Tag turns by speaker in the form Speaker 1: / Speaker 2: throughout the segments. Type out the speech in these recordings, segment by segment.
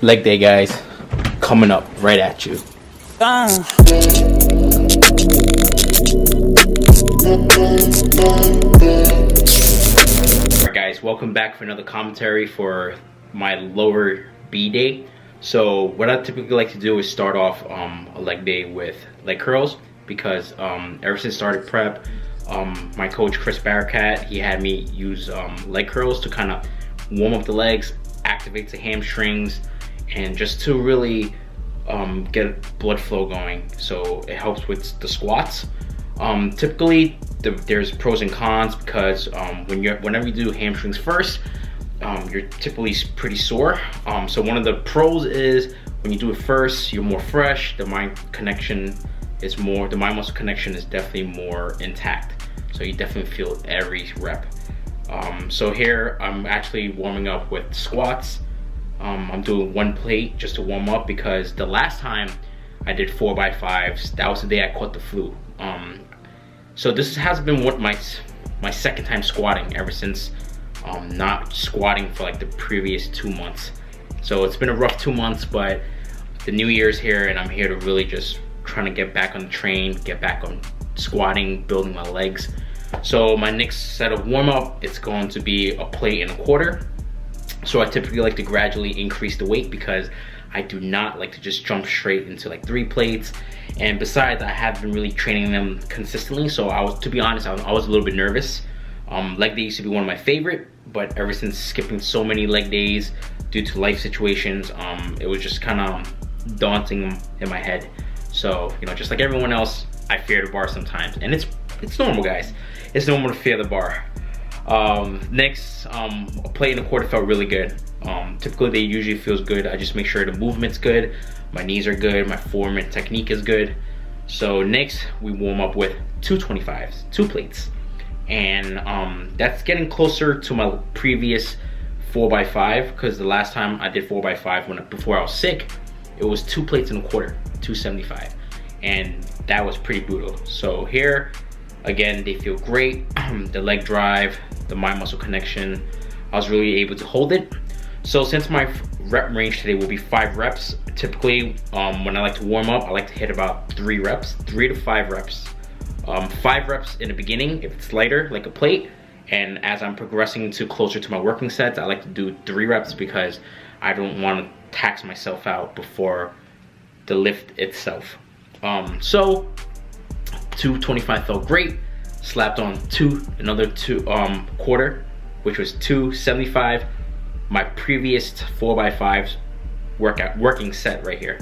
Speaker 1: Leg day, guys. Coming up right at you. Alright guys, welcome back for another commentary for my lower B day. So what I typically like to do is start off a leg day with leg curls, because ever since started prep, my coach Chris Barakat, he had me use leg curls to kind of warm up the legs, activate the hamstrings, and just to really get blood flow going. So it helps with the squats. Typically there's pros and cons, because whenever you do hamstrings first, you're typically pretty sore. So one of the pros is when you do it first, you're more fresh. The mind muscle connection is definitely more intact. So you definitely feel every rep. So here I'm actually warming up with squats. I'm doing one plate just to warm up, because the last time I did 4x5s, that was the day I caught the flu. So this has been what my second time squatting ever since not squatting for like the previous 2 months. So it's been a rough 2 months, but the new year's here and I'm here to really just trying to get back on the train, get back on squatting, building my legs. So my next set of warm up, it's going to be a plate and a quarter. So I typically like to gradually increase the weight, because I do not like to just jump straight into like 3 plates. And besides, I have been really training them consistently. So to be honest, I was a little bit nervous. Leg day used to be one of my favorite, but ever since skipping so many leg days due to life situations, it was just kind of daunting in my head. So, you know, just like everyone else, I fear the bar sometimes. And it's normal, guys. It's normal to fear the bar. Next, a plate and a quarter felt really good. Typically they usually feels good. I just make sure the movement's good, my knees are good, my form and technique is good. So next we warm up with 225s, 2 plates. And that's getting closer to my previous 4x5, because the last time I did 4x5 before I was sick, it was 2 plates and a quarter, 275. And that was pretty brutal. So here, again, they feel great. The leg drive, the mind muscle connection, I was really able to hold it. So since my rep range today will be 5 reps, typically when I like to warm up, I like to hit about 3 reps, 3 to 5 reps. 5 reps in the beginning if it's lighter, like a plate. And as I'm progressing to closer to my working sets, I like to do 3 reps, because I don't want to tax myself out before the lift itself. So 225 felt great. Slapped on another two quarter, which was 275. My previous 4x5s working set right here.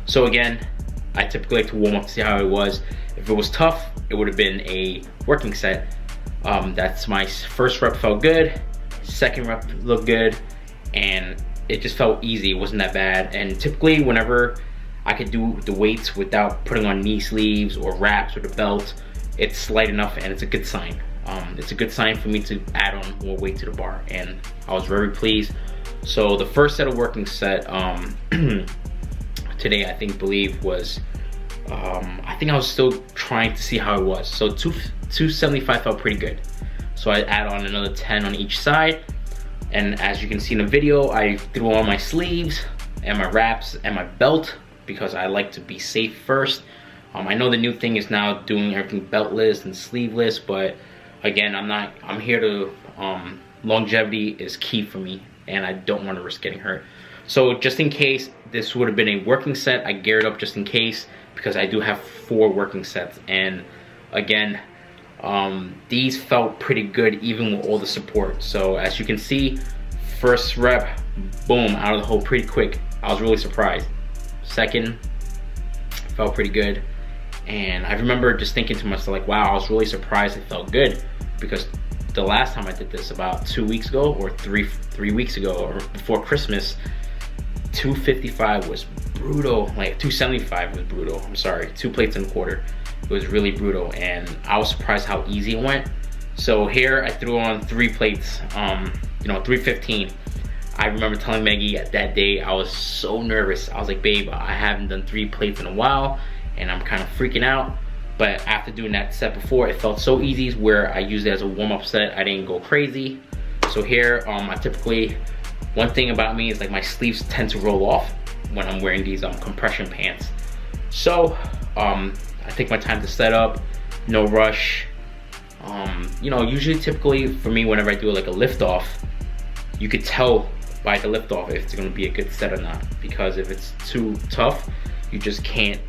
Speaker 1: So again, I typically like to warm up to see how it was. If it was tough, it would have been a working set. That's my first rep felt good, second rep looked good, and it just felt easy. It wasn't that bad. And typically whenever I could do the weights without putting on knee sleeves or wraps or the belt, it's light enough and it's a good sign. It's a good sign for me to add on more weight to the bar, and I was very pleased. So the first set of working set today, I believe was, I think I was still trying to see how it was. So 275 felt pretty good. So I add on another 10 on each side. And as you can see in the video, I threw on my sleeves and my wraps and my belt, because I like to be safe first. I know the new thing is now doing everything beltless and sleeveless, but again, I'm here to, longevity is key for me, and I don't want to risk getting hurt. So just in case this would have been a working set, I geared up just in case, because I do have 4 working sets. And again, these felt pretty good even with all the support. So as you can see, first rep, boom, out of the hole pretty quick. I was really surprised. Second, felt pretty good. And I remember just thinking to myself, like, wow, I was really surprised it felt good, because the last time I did this about 2 weeks ago, or three weeks ago, or before Christmas, 255 was brutal. Like 275 was brutal. I'm sorry, 2 plates and a quarter. It was really brutal, and I was surprised how easy it went. So here I threw on 3 plates, 315. I remember telling Maggie that day, I was so nervous. I was like, babe, I haven't done 3 plates in a while, and I'm kind of freaking out. But after doing that set before, it felt so easy, where I used it as a warm-up set. I didn't go crazy. So here, I typically, one thing about me is like my sleeves tend to roll off when I'm wearing these compression pants. So I take my time to set up, no rush. You know, usually typically for me, whenever I do like a lift off, you could tell by the lift off if it's gonna be a good set or not, because if it's too tough, you just can't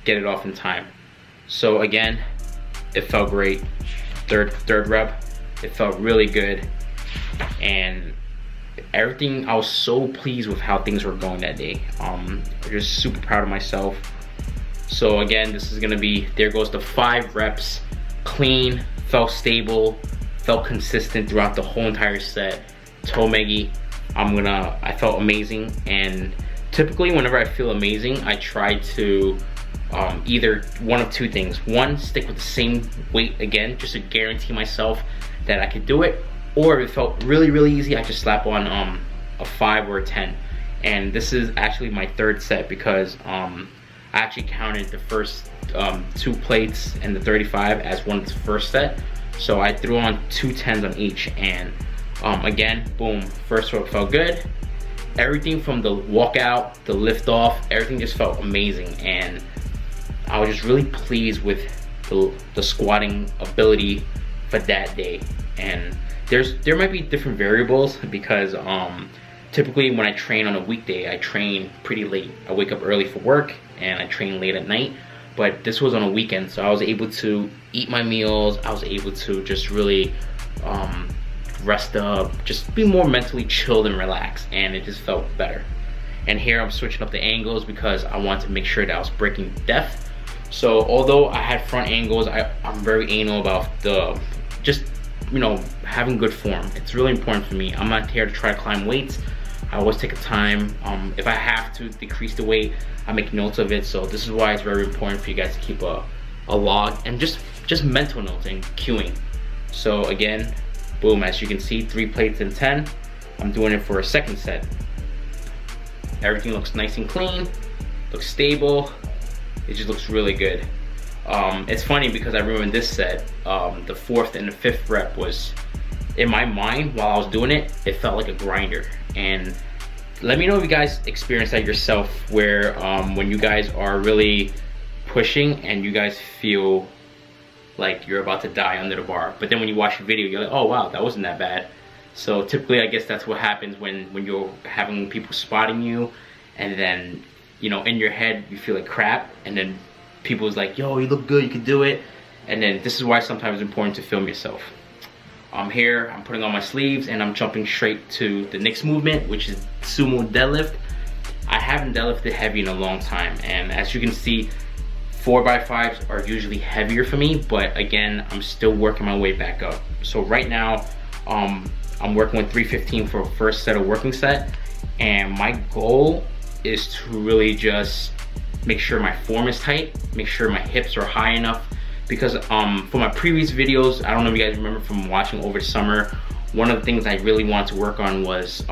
Speaker 1: get it off in time. So again, it felt great. Third rep, it felt really good, and everything, I was so pleased with how things were going that day. I'm just super proud of myself. So again, this is gonna be, there goes the 5 reps, clean, felt stable, felt consistent throughout the whole entire set. Tomegi, I felt amazing. And typically whenever I feel amazing, I try to either one of two things. One, stick with the same weight again, just to guarantee myself that I could do it. Or if it felt really, really easy, I just slap on a 5 or a 10. And this is actually my 3rd set, because I actually counted the first 2 plates and the 35 as one first set. So I threw on 2 10s on each, and again, boom, first rep felt good. Everything from the walkout, the lift off, everything just felt amazing, and I was just really pleased with the squatting ability for that day. And there might be different variables, because typically when I train on a weekday, I train pretty late. I wake up early for work and I train late at night. But this was on a weekend, so I was able to eat my meals. I was able to just really rest up, just be more mentally chilled and relaxed, and it just felt better. And here I'm switching up the angles because I want to make sure that I was breaking depth. So although I had front angles, I'm very anal about just, you know, having good form. It's really important for me. I'm not here to try to climb weights. I always take a time. If I have to decrease the weight, I make notes of it. So this is why it's very important for you guys to keep a log and just mental notes and cueing. So again, boom, as you can see, 3 plates and 10. I'm doing it for a 2nd set. Everything looks nice and clean, looks stable. It just looks really good. It's funny because I remember in this set, the 4th and the 5th rep was, in my mind, while I was doing it, it felt like a grinder. And let me know if you guys experience that yourself, where when you guys are really pushing and you guys feel like you're about to die under the bar, but then when you watch the video, you're like, oh wow, that wasn't that bad. So typically, I guess that's what happens when you're having people spotting you, and then, you know, in your head you feel like crap, and then people's like, yo, you look good, you can do it. And then this is why sometimes it's important to film yourself. Here I'm putting on my sleeves and I'm jumping straight to the next movement, which is sumo deadlift. I haven't deadlifted heavy in a long time, and as you can see, 4x5s are usually heavier for me, but again, I'm still working my way back up. So right now, I'm working with 315 for a first set of working set, and my goal is to really just make sure my form is tight, make sure my hips are high enough, because for my previous videos, I don't know if you guys remember from watching over the summer, one of the things I really wanted to work on was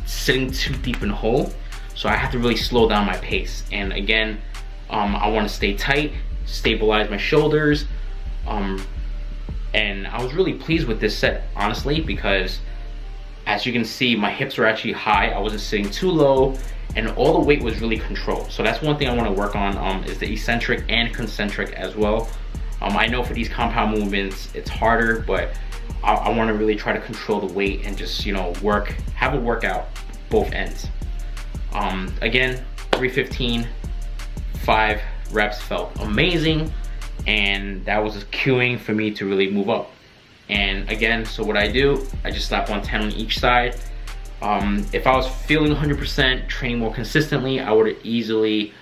Speaker 1: sitting too deep in the hole. So I have to really slow down my pace. And again, I want to stay tight, stabilize my shoulders, and I was really pleased with this set, honestly, because as you can see, my hips were actually high. I wasn't sitting too low, and all the weight was really controlled. So that's one thing I want to work on, is the eccentric and concentric as well. I know for these compound movements, it's harder, but I want to really try to control the weight and just, you know, have a workout both ends. Again, 315, 5 reps felt amazing, and that was just cueing for me to really move up. And again, so what I do, I just slap on 10 on each side. If I was feeling 100%, training more consistently, I would have easily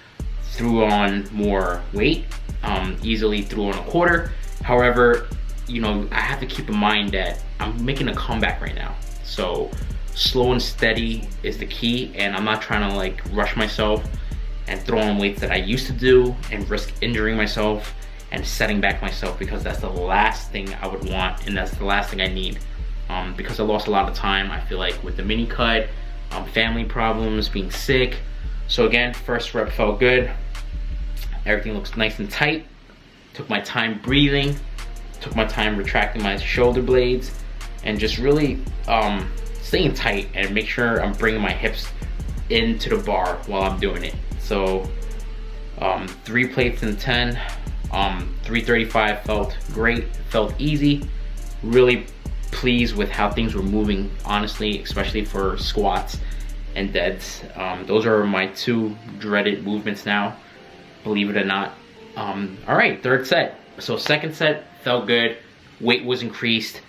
Speaker 1: threw on more weight, easily threw on a quarter. However, you know, I have to keep in mind that I'm making a comeback right now. So slow and steady is the key, and I'm not trying to like rush myself and throw on weights that I used to do and risk injuring myself and setting back myself, because that's the last thing I would want, and that's the last thing I need. Because I lost a lot of time, I feel like, with the mini cut, family problems, being sick. So again, first rep felt good. Everything looks nice and tight. Took my time breathing, took my time retracting my shoulder blades, and just really staying tight and make sure I'm bringing my hips into the bar while I'm doing it. So 3 plates in 10, 335 felt great, felt easy. Really pleased with how things were moving, honestly, especially for squats and deads. Those are my 2 dreaded movements now, believe it or not. All right, 3rd set. So 2nd set felt good, weight was increased,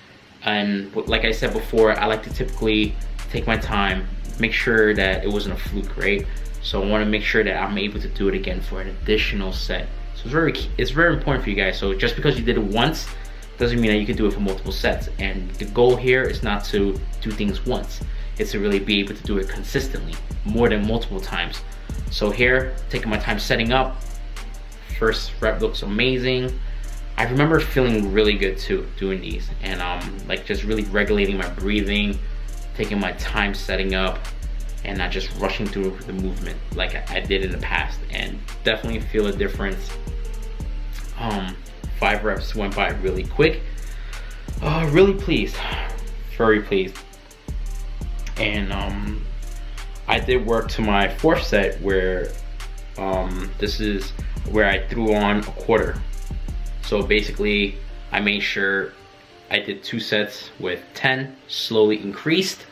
Speaker 1: and like I said before, I like to typically take my time, make sure that it wasn't a fluke, right? So I want to make sure that I'm able to do it again for an additional set. So it's very important for you guys. So just because you did it once doesn't mean that you can do it for multiple sets. And the goal here is not to do things once. It's to really be able to do it consistently, more than multiple times. So here, taking my time setting up. First rep looks amazing. I remember feeling really good too doing these, and like just really regulating my breathing, taking my time setting up, and not just rushing through the movement like I did in the past, and definitely feel a difference. 5 reps went by really quick. Really pleased, very pleased. And I did work to my 4th set where this is where I threw on a quarter. So basically I made sure I did 2 sets with 10, slowly increased.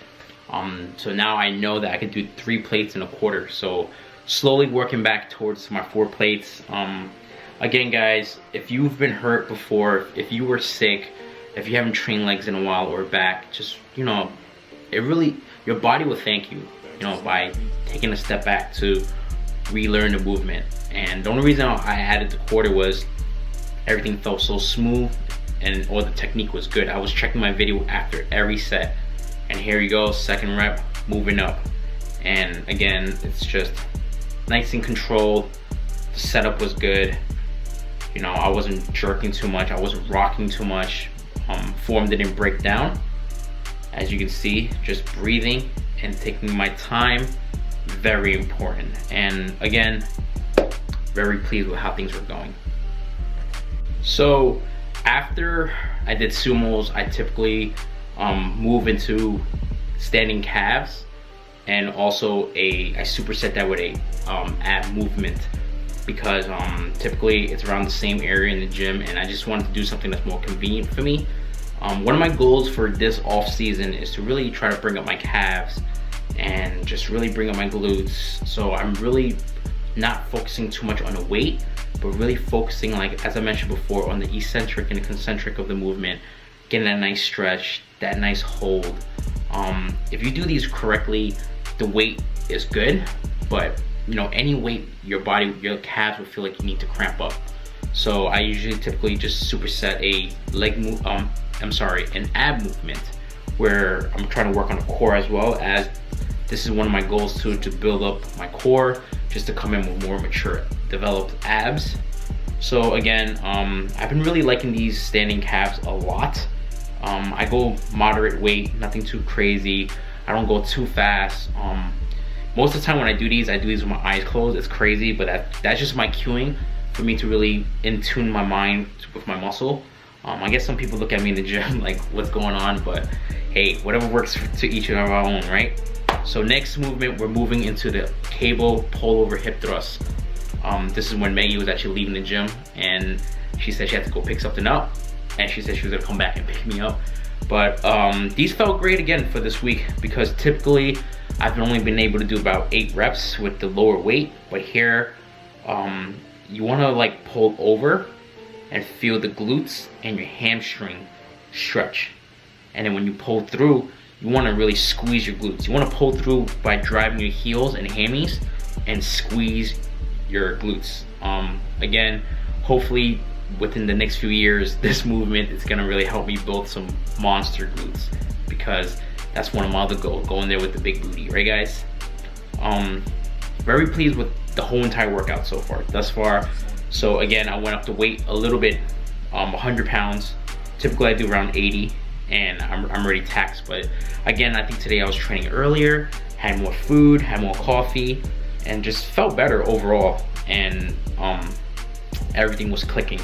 Speaker 1: So now I know that I could do 3 plates in a quarter. So slowly working back towards my 4 plates. Again, guys, if you've been hurt before, if you were sick, if you haven't trained legs in a while or back, just, you know, it really, your body will thank you, you know, by taking a step back to relearn the movement. And the only reason I added the quarter was everything felt so smooth and all the technique was good. I was checking my video after every set, and here you go, 2nd rep, moving up. And again, it's just nice and controlled. The setup was good. You know, I wasn't jerking too much, I wasn't rocking too much. Form didn't break down. As you can see, just breathing and taking my time, very important. And again, very pleased with how things were going. So after I did sumos, I typically move into standing calves, and also I superset that with a ab movement, because typically it's around the same area in the gym, and I just wanted to do something that's more convenient for me. One of my goals for this off season is to really try to bring up my calves and just really bring up my glutes. So I'm really not focusing too much on the weight, but really focusing, like as I mentioned before, on the eccentric and the concentric of the movement, getting that nice stretch, that nice hold. If you do these correctly, the weight is good, but you know, any weight, your body, your calves will feel like you need to cramp up. So I usually typically just superset a leg move, an ab movement, where I'm trying to work on the core as well, as this is one of my goals too, to build up my core, just to come in with more mature, developed abs. So again, I've been really liking these standing calves a lot. I go moderate weight, nothing too crazy. I don't go too fast. Most of the time when I do these with my eyes closed. It's crazy, but that's just my cueing for me to really in tune my mind with my muscle. I guess some people look at me in the gym like, what's going on? But hey, whatever works to each of our own, right? So next movement, we're moving into the cable pull over hip thrust. This is when Maggie was actually leaving the gym, and she said she had to go pick something up, and she said she was gonna come back and pick me up. But these felt great again for this week, because typically I've only been able to do about 8 reps with the lower weight, but here you want to like pull over and feel the glutes and your hamstring stretch. And then when you pull through, you want to really squeeze your glutes. You want to pull through by driving your heels and hammies and squeeze your glutes. Again, hopefully within the next few years, this movement is going to really help me build some monster glutes, because that's one of my other goals, going there with the big booty, right guys? Very pleased with the whole entire workout so far, thus far. So again, I went up to weight a little bit, 100 pounds. Typically I do around 80, and I'm already taxed. But again, I think today I was training earlier, had more food, had more coffee, and just felt better overall. And everything was clicking.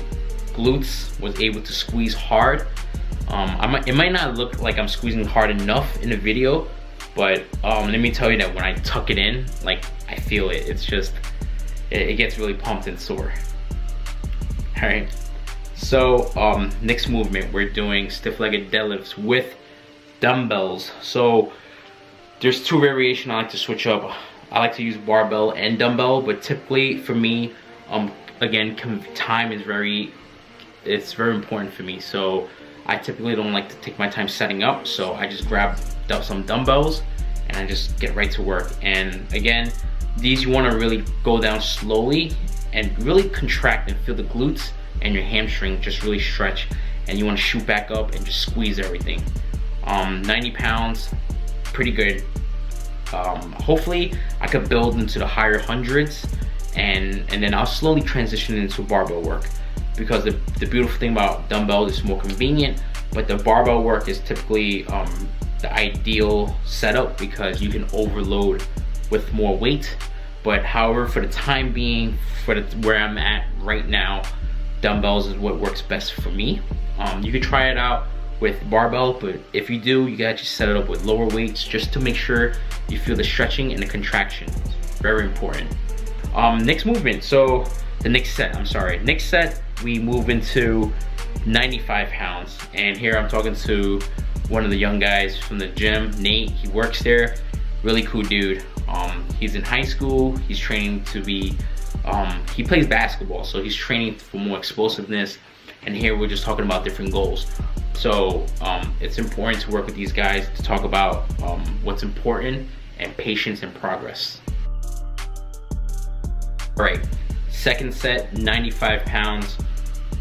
Speaker 1: Glutes was able to squeeze hard. It might not look like I'm squeezing hard enough in the video, but let me tell you that when I tuck it in, like, I feel it. It's just, it gets really pumped and sore. All right. So next movement, we're doing stiff-legged deadlifts with dumbbells. So there's two variations I like to switch up. I like to use barbell and dumbbell, but typically for me, again, time is very important for me. So I typically don't like to take my time setting up, so I just grab some dumbbells and I just get right to work. And again, these you want to really go down slowly and really contract and feel the glutes and your hamstring just really stretch, and you want to shoot back up and just squeeze everything. 90 pounds, pretty good. Hopefully I could build into the higher hundreds, and then I'll slowly transition into barbell work, because the beautiful thing about dumbbell is more convenient, but the barbell work is typically the ideal setup because you can overload with more weight. But however, for the time being, where I'm at right now, dumbbells is what works best for me. You can try it out with barbell, but if you do, you gotta just set it up with lower weights just to make sure you feel the stretching and the contraction. Very important. Next movement, so the next set, we move into 95 pounds. And here I'm talking to one of the young guys from the gym, Nate. He works there, really cool dude. He's in high school, he's training to be, he plays basketball, so he's training for more explosiveness. And here we're just talking about different goals. So it's important to work with these guys to talk about what's important and patience and progress. All right, second set, 95 pounds.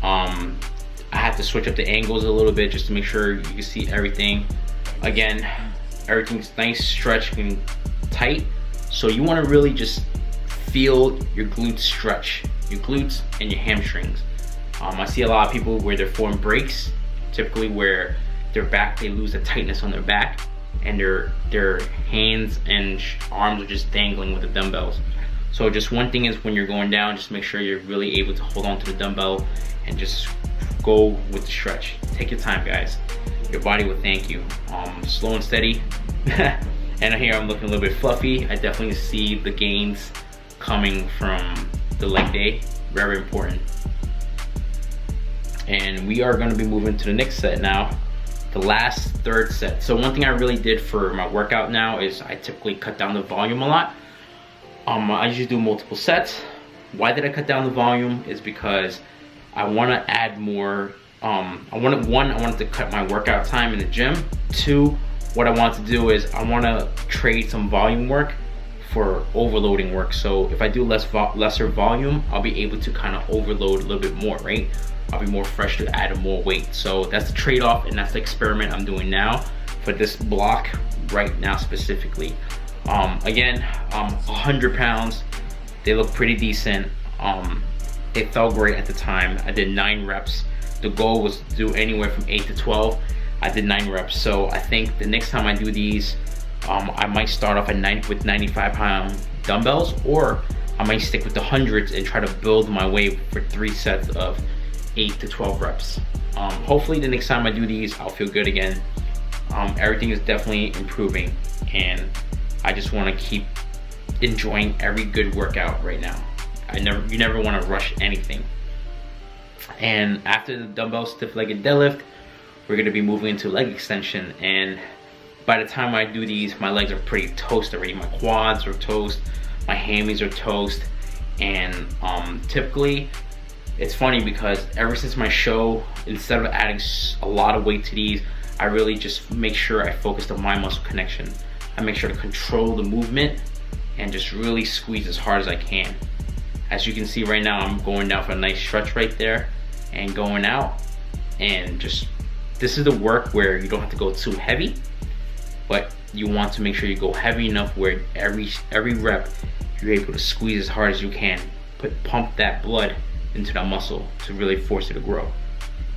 Speaker 1: I have to switch up the angles a little bit just to make sure you can see everything. Again, everything's nice, stretched and tight. So you want to really just feel your glutes stretch, your glutes and your hamstrings. I see a lot of people where their form breaks, typically where their back, they lose the tightness on their back, and their hands and arms are just dangling with the dumbbells. So just one thing is, when you're going down, just make sure you're really able to hold on to the dumbbell and just go with the stretch. Take your time, guys. Your body will thank you. Slow and steady. And here I'm looking a little bit fluffy. I definitely see the gains coming from the leg day. Very important. And we are gonna be moving to the next set now, the last third set. So one thing I really did for my workout now is I typically cut down the volume a lot. I usually do multiple sets. Why did I cut down the volume? Is because I wanna add more, I wanted to cut my workout time in the gym. Two, what I want to do is I want to trade some volume work for overloading work. So if I do lesser volume, I'll be able to kind of overload a little bit more, right? I'll be more fresh to add more weight. So that's the trade-off, and that's the experiment I'm doing now for this block right now specifically. Again, 100 pounds, they look pretty decent. It felt great at the time. I did 9 reps. The goal was to do anywhere from 8 to 12. I did 9 reps. So I think the next time I do these, I might start off at with 95-pound dumbbells, or I might stick with the hundreds and try to build my way for 3 sets of 8 to 12 reps. Hopefully the next time I do these, I'll feel good again. Everything is definitely improving, and I just want to keep enjoying every good workout right now. You never want to rush anything. And after the dumbbell stiff-legged deadlift, we're going to be moving into leg extension. And by the time I do these, my legs are pretty toast already. My quads are toast, my hammies are toast. And typically, it's funny because ever since my show, instead of adding a lot of weight to these, I really just make sure I focus on my muscle connection. I make sure to control the movement and just really squeeze as hard as I can. As you can see right now, I'm going down for a nice stretch right there and going out, and just, this is the work where you don't have to go too heavy, but you want to make sure you go heavy enough where every rep you're able to squeeze as hard as you can, pump that blood into that muscle to really force it to grow.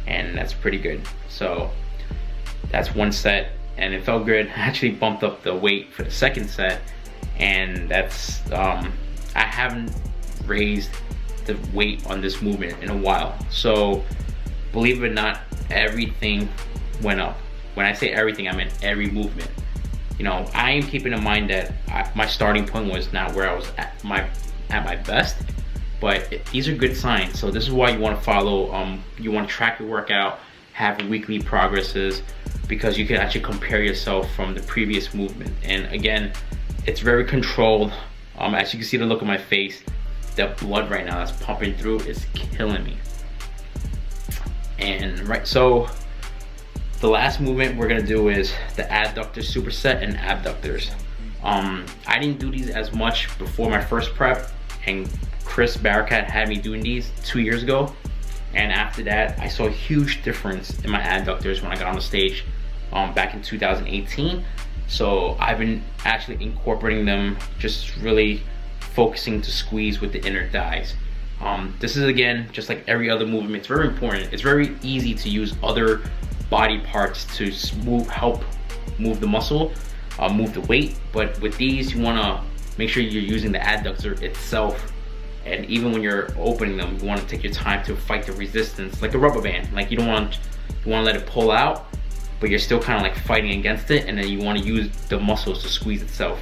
Speaker 1: And that's pretty good. So that's one set, and it felt good. I actually bumped up the weight for the second set, and that's I haven't raised the weight on this movement in a while. So believe it or not, everything went up. When I say everything, I meant every movement. You know, I am keeping in mind that my starting point was not where I was at my best, but these are good signs. So this is why you want to follow, you want to track your workout, have weekly progresses, because you can actually compare yourself from the previous movement. And again, it's very controlled. As you can see the look on my face, the blood right now that's pumping through is killing me. And so the last movement we're gonna do is the adductor superset and abductors. I didn't do these as much before my first prep, and Chris Barakat had me doing these 2 years ago. And after that, I saw a huge difference in my adductors when I got on the stage back in 2018. So I've been actually incorporating them, just really focusing to squeeze with the inner thighs. This is, again, just like every other movement, it's very important. It's very easy to use other body parts to help move the muscle, move the weight. But with these, you wanna make sure you're using the adductor itself. And even when you're opening them, you want to take your time to fight the resistance, like a rubber band. Like you want to let it pull out, but you're still kind of like fighting against it, and then you want to use the muscles to squeeze itself.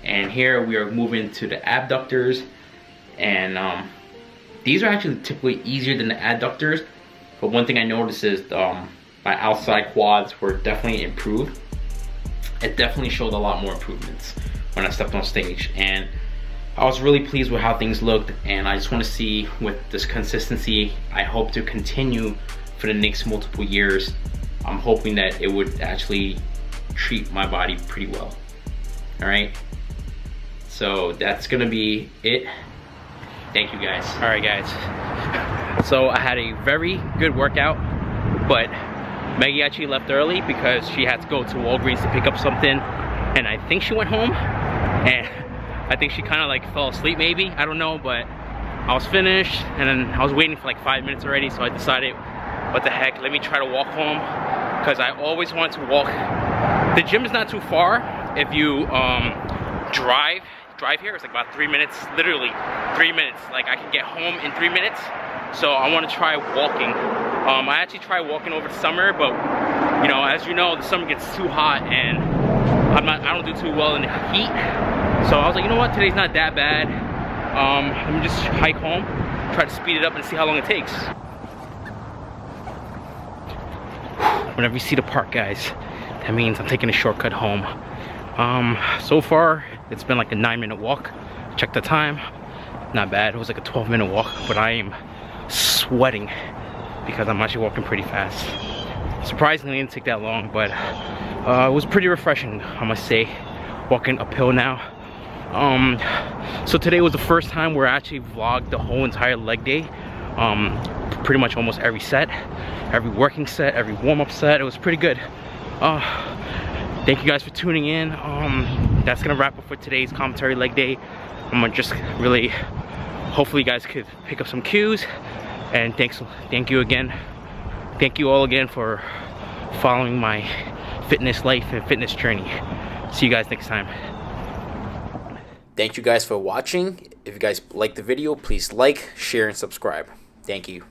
Speaker 1: And here we are moving to the abductors, and these are actually typically easier than the adductors. But one thing I noticed is my outside quads were definitely improved. It definitely showed a lot more improvements when I stepped on stage, and I was really pleased with how things looked. And I just want to see, with this consistency, I hope to continue for the next multiple years. I'm hoping that it would actually treat my body pretty well. All right, so that's gonna be it. Thank you guys. All right guys, so I had a very good workout, but Maggie actually left early because she had to go to Walgreens to pick up something, and I think she went home, and I think she kind of like fell asleep maybe, I don't know. But I was finished, and then I was waiting for like 5 minutes already, so I decided, what the heck, let me try to walk home, because I always want to walk. The gym is not too far. If you drive here, it's like about 3 minutes, literally 3 minutes. Like I can get home in 3 minutes. So I want to try walking. I actually tried walking over the summer, but you know, as you know, the summer gets too hot, and I don't do too well in the heat. So I was like, you know what, today's not that bad. Let me just hike home, try to speed it up and see how long it takes. Whenever you see the park, guys, that means I'm taking a shortcut home. So far, it's been like a 9-minute walk. Check the time, not bad. It was like a 12-minute walk, but I am sweating because I'm actually walking pretty fast. Surprisingly, it didn't take that long, but it was pretty refreshing, I must say, walking uphill now. So today was the first time where I actually vlogged the whole entire leg day. Pretty much almost every set, every working set, every warm-up set. It was pretty good. Thank you guys for tuning in. That's gonna wrap up for today's commentary leg day. I'm gonna just really, hopefully you guys could pick up some cues, and thank you again. Thank you all again for following my fitness life and fitness journey. See you guys next time. Thank you guys for watching. If you guys like the video, please like, share, and subscribe. Thank you.